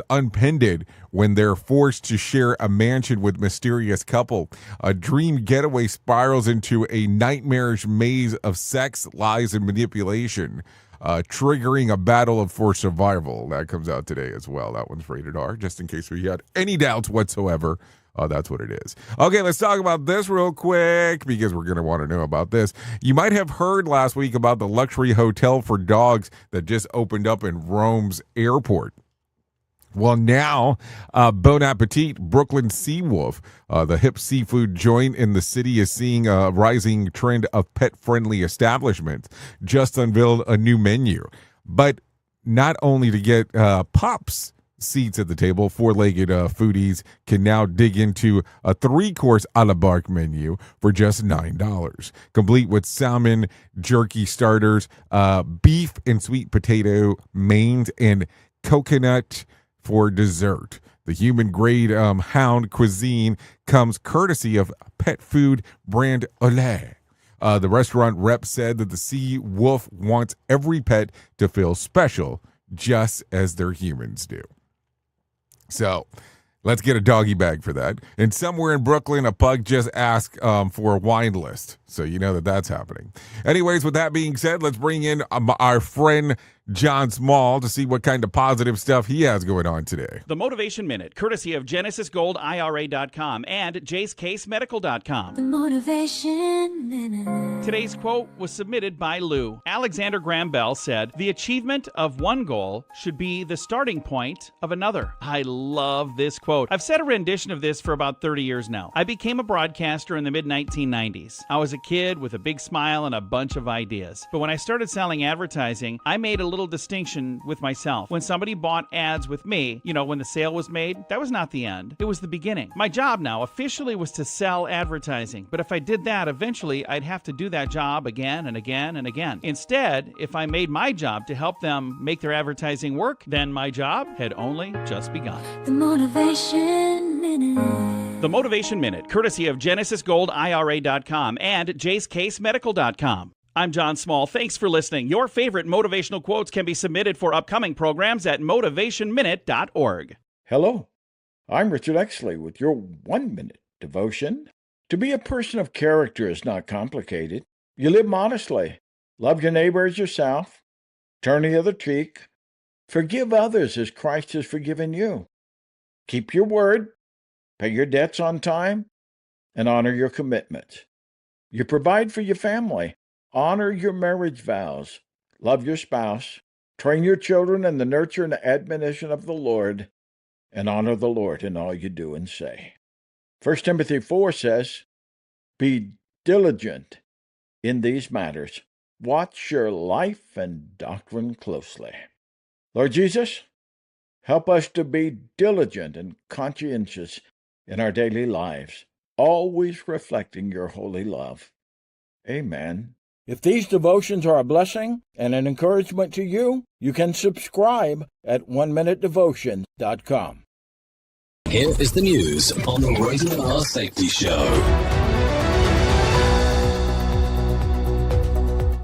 unpended when they're forced to share a mansion with mysterious couple. A dream getaway spirals into a nightmarish maze of sex, lies, and manipulation. triggering a battle for survival. That comes out today as well. That one's rated R, just in case we had any doubts whatsoever. That's what it is. Okay, let's talk about this real quick because we're going to want to know about this. You might have heard last week about the luxury hotel for dogs that just opened up in Rome's airport. Well, now, Bon Appetit, Brooklyn Seawolf, the hip seafood joint in the city, is seeing a rising trend of pet-friendly establishments, just unveiled a new menu. But not only to get pups seats at the table, four-legged foodies can now dig into a 3-course a la carte menu for just $9, complete with salmon, jerky starters, beef and sweet potato mains, and coconut for dessert. The human-grade hound cuisine comes courtesy of pet food brand Olé. The restaurant rep said that the Sea Wolf wants every pet to feel special, just as their humans do. So let's get a doggy bag for that. And somewhere in Brooklyn, a pug just asked for a wine list. So you know that that's happening. Anyways, with that being said, let's bring in our friend John Small to see what kind of positive stuff he has going on today. The Motivation Minute, courtesy of GenesisGoldIRA.com and JaceCaseMedical.com. The Motivation Minute. Today's quote was submitted by Lou. Alexander Graham Bell said, "The achievement of one goal should be the starting point of another." I love this quote. I've said a rendition of this for about 30 years now. I became a broadcaster in the mid-1990s. I was a kid with a big smile and a bunch of ideas. But when I started selling advertising, I made a little distinction with myself. When somebody bought ads with me, when the sale was made, that was not the end. It was the beginning. My job now officially was to sell advertising. But if I did that, eventually I'd have to do that job again and again and again. Instead, if I made my job to help them make their advertising work, then my job had only just begun. The Motivation Minute. The Motivation Minute, courtesy of GenesisGoldIRA.com and JaceCaseMedical.com. I'm John Small. Thanks for listening. Your favorite motivational quotes can be submitted for upcoming programs at motivationminute.org. Hello, I'm Richard Exley with your 1-minute devotion. To be a person of character is not complicated. You live modestly, love your neighbor as yourself, turn the other cheek, forgive others as Christ has forgiven you. Keep your word, pay your debts on time, and honor your commitments. You provide for your family. Honor your marriage vows, love your spouse, train your children in the nurture and admonition of the Lord, and honor the Lord in all you do and say. 1 Timothy 4 says, "Be diligent in these matters. Watch your life and doctrine closely." Lord Jesus, help us to be diligent and conscientious in our daily lives, always reflecting your holy love. Amen. If these devotions are a blessing and an encouragement to you, you can subscribe at oneminutedevotion.com. Here is the news on the Rated R Safety Show.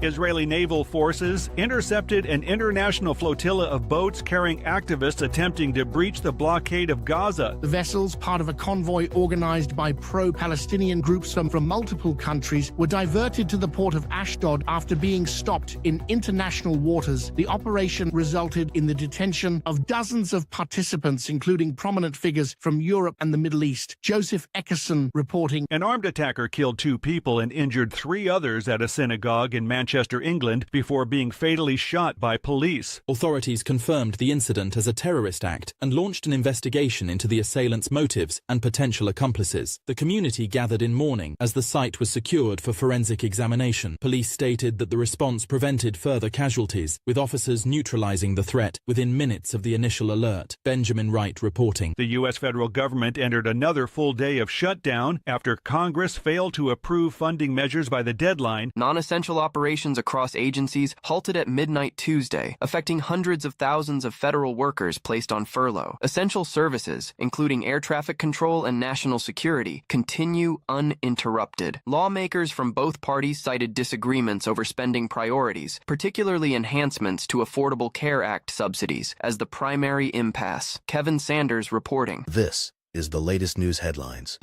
Israeli naval forces intercepted an international flotilla of boats carrying activists attempting to breach the blockade of Gaza. The vessels, part of a convoy organized by pro-Palestinian groups from multiple countries, were diverted to the port of Ashdod after being stopped in international waters. The operation resulted in the detention of dozens of participants, including prominent figures from Europe and the Middle East. Joseph Eckerson reporting. An armed attacker killed 2 people and injured 3 others at a synagogue in Manchester, England, before being fatally shot by police. Authorities confirmed the incident as a terrorist act and launched an investigation into the assailant's motives and potential accomplices. The community gathered in mourning as the site was secured for forensic examination. Police stated that the response prevented further casualties, with officers neutralizing the threat within minutes of the initial alert. Benjamin Wright reporting. The U.S. federal government entered another full day of shutdown after Congress failed to approve funding measures by the deadline. Non-essential operations across agencies halted at midnight Tuesday, affecting hundreds of thousands of federal workers placed on furlough. Essential services, including air traffic control and national security, continue uninterrupted. Lawmakers from both parties cited disagreements over spending priorities, particularly enhancements to Affordable Care Act subsidies, as the primary impasse. Kevin Sanders reporting. This is the latest news headlines.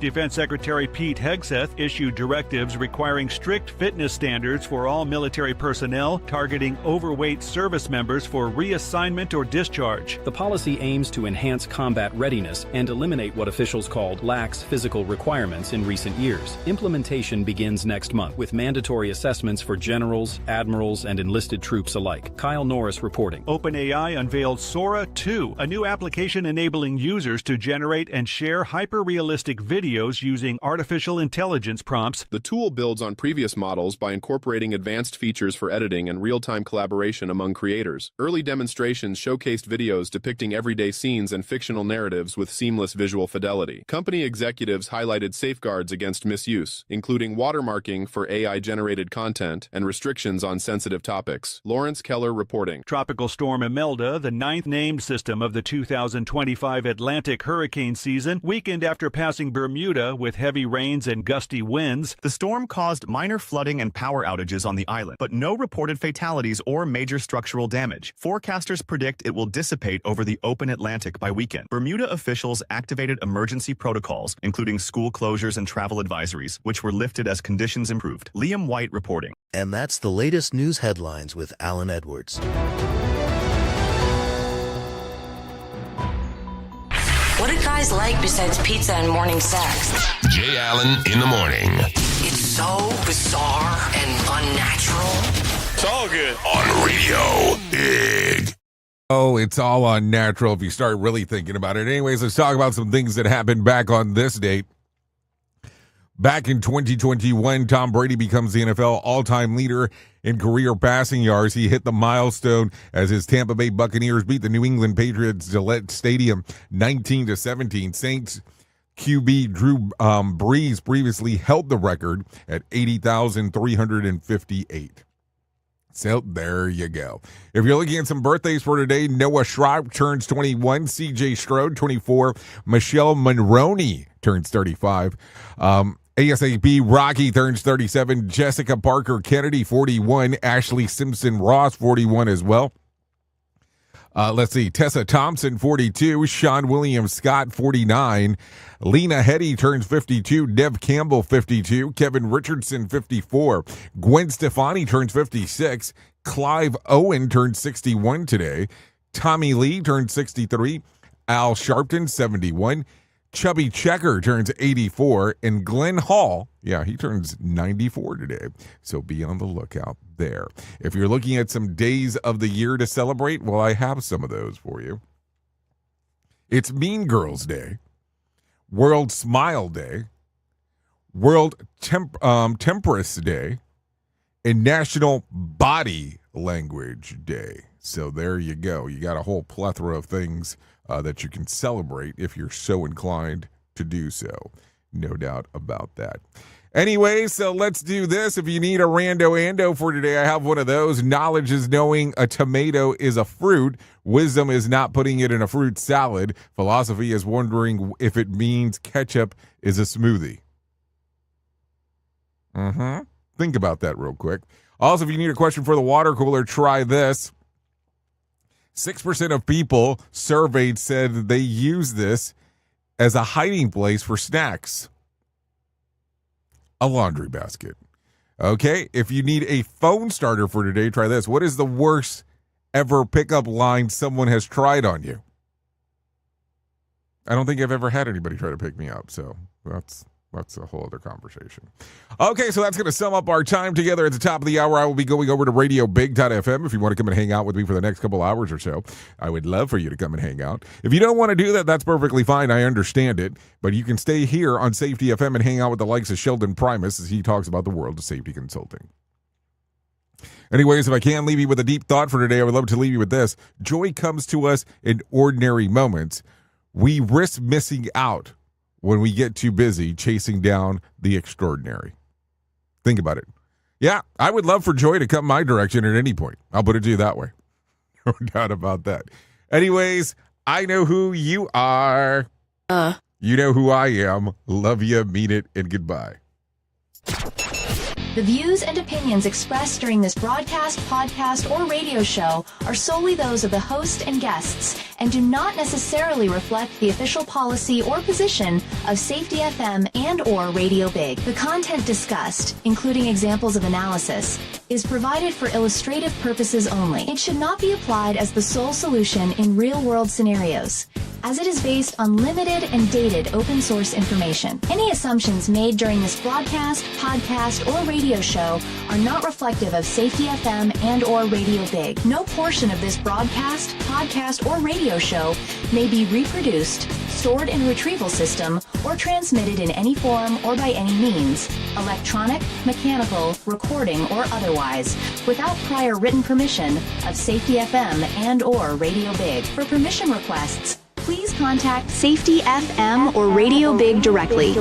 Defense Secretary Pete Hegseth issued directives requiring strict fitness standards for all military personnel targeting overweight service members for reassignment or discharge. The policy aims to enhance combat readiness and eliminate what officials called lax physical requirements in recent years. Implementation begins next month with mandatory assessments for generals, admirals, and enlisted troops alike. Kyle Norris reporting. OpenAI unveiled Sora 2, a new application enabling users to generate and share hyper-realistic videos using artificial intelligence prompts. The tool builds on previous models by incorporating advanced features for editing and real-time collaboration among creators. Early demonstrations showcased videos depicting everyday scenes and fictional narratives with seamless visual fidelity. Company executives highlighted safeguards against misuse, including watermarking for AI-generated content and restrictions on sensitive topics. Lawrence Keller reporting. Tropical Storm Imelda, the ninth named system of the 2025 Atlantic hurricane season, weakened after passing Bermuda with heavy rains and gusty winds. The storm caused minor flooding and power outages on the island, but no reported fatalities or major structural damage. Forecasters predict it will dissipate over the open Atlantic by weekend. Bermuda officials activated emergency protocols, including school closures and travel advisories, which were lifted as conditions improved. Liam White reporting. And that's the latest news headlines with Alan Edwards. What do guys like besides pizza and morning sex? Jay Allen in the morning. It's so bizarre and unnatural. It's all good. On Radio Big. Oh, it's all unnatural if you start really thinking about it. Anyways, let's talk about some things that happened back on this date. Back in 2021, Tom Brady becomes the NFL all-time leader in career passing yards. He hit the milestone as his Tampa Bay Buccaneers beat the New England Patriots Gillette Stadium 19-17. Saints QB Drew Brees previously held the record at 80,358. So there you go. If you're looking at some birthdays for today, Noah Schraub turns 21, CJ Stroud 24, Michelle Monroney turns 35, ASAP Rocky turns 37, Jessica Parker Kennedy 41, Ashley Simpson Ross 41 as well. Let's see, Tessa Thompson 42, Sean William Scott 49, Lena Headey turns 52, Dev Campbell 52, Kevin Richardson 54, Gwen Stefani turns 56, Clive Owen turns 61 today, Tommy Lee turns 63, Al Sharpton 71, Chubby Checker turns 84, and Glenn Hall, he turns 94 today. So be on the lookout there. If you're looking at some days of the year to celebrate, well, I have some of those for you. It's Mean Girls Day, World Smile Day, World Temperance Day, and National Body Language Day. So there you go. You got a whole plethora of things that you can celebrate if you're so inclined to do so. No doubt about that. Anyway, so let's do this. If you need a rando-ando for today, I have one of those. Knowledge is knowing a tomato is a fruit. Wisdom is not putting it in a fruit salad. Philosophy is wondering if it means ketchup is a smoothie. Think about that real quick. Also, if you need a question for the water cooler, try this. 6% of people surveyed said that they use this as a hiding place for snacks. A laundry basket. Okay, if you need a phone starter for today, try this. What is the worst ever pickup line someone has tried on you? I don't think I've ever had anybody try to pick me up, so that's a whole other conversation. Okay, so that's going to sum up our time together at the top of the hour. I will be going over to radiobig.fm if you want to come and hang out with me for the next couple hours or so. I would love for you to come and hang out. If you don't want to do that, that's perfectly fine. I understand it. But you can stay here on Safety FM and hang out with the likes of Sheldon Primus as he talks about the world of safety consulting. Anyways, if I can leave you with a deep thought for today, I would love to leave you with this. Joy comes to us in ordinary moments. We risk missing out when we get too busy chasing down the extraordinary. Think about it. Yeah, I would love for joy to come my direction at any point. I'll put it to you that way. No doubt about that. Anyways, I know who you are. You know who I am. Love you, mean it, and goodbye. The views and opinions expressed during this broadcast, podcast, or radio show are solely those of the host and guests and do not necessarily reflect the official policy or position of Safety FM and or Radio Big. The content discussed, including examples of analysis, is provided for illustrative purposes only. It should not be applied as the sole solution in real-world scenarios, as it is based on limited and dated open source information. Any assumptions made during this broadcast, podcast, or radio show are not reflective of Safety FM and or Radio Big. No portion of this broadcast, podcast, or radio show may be reproduced, stored in a retrieval system, or transmitted in any form or by any means, electronic, mechanical, recording, or otherwise, without prior written permission of Safety FM and or Radio Big. For permission requests, please contact Safety FM or Radio Big directly.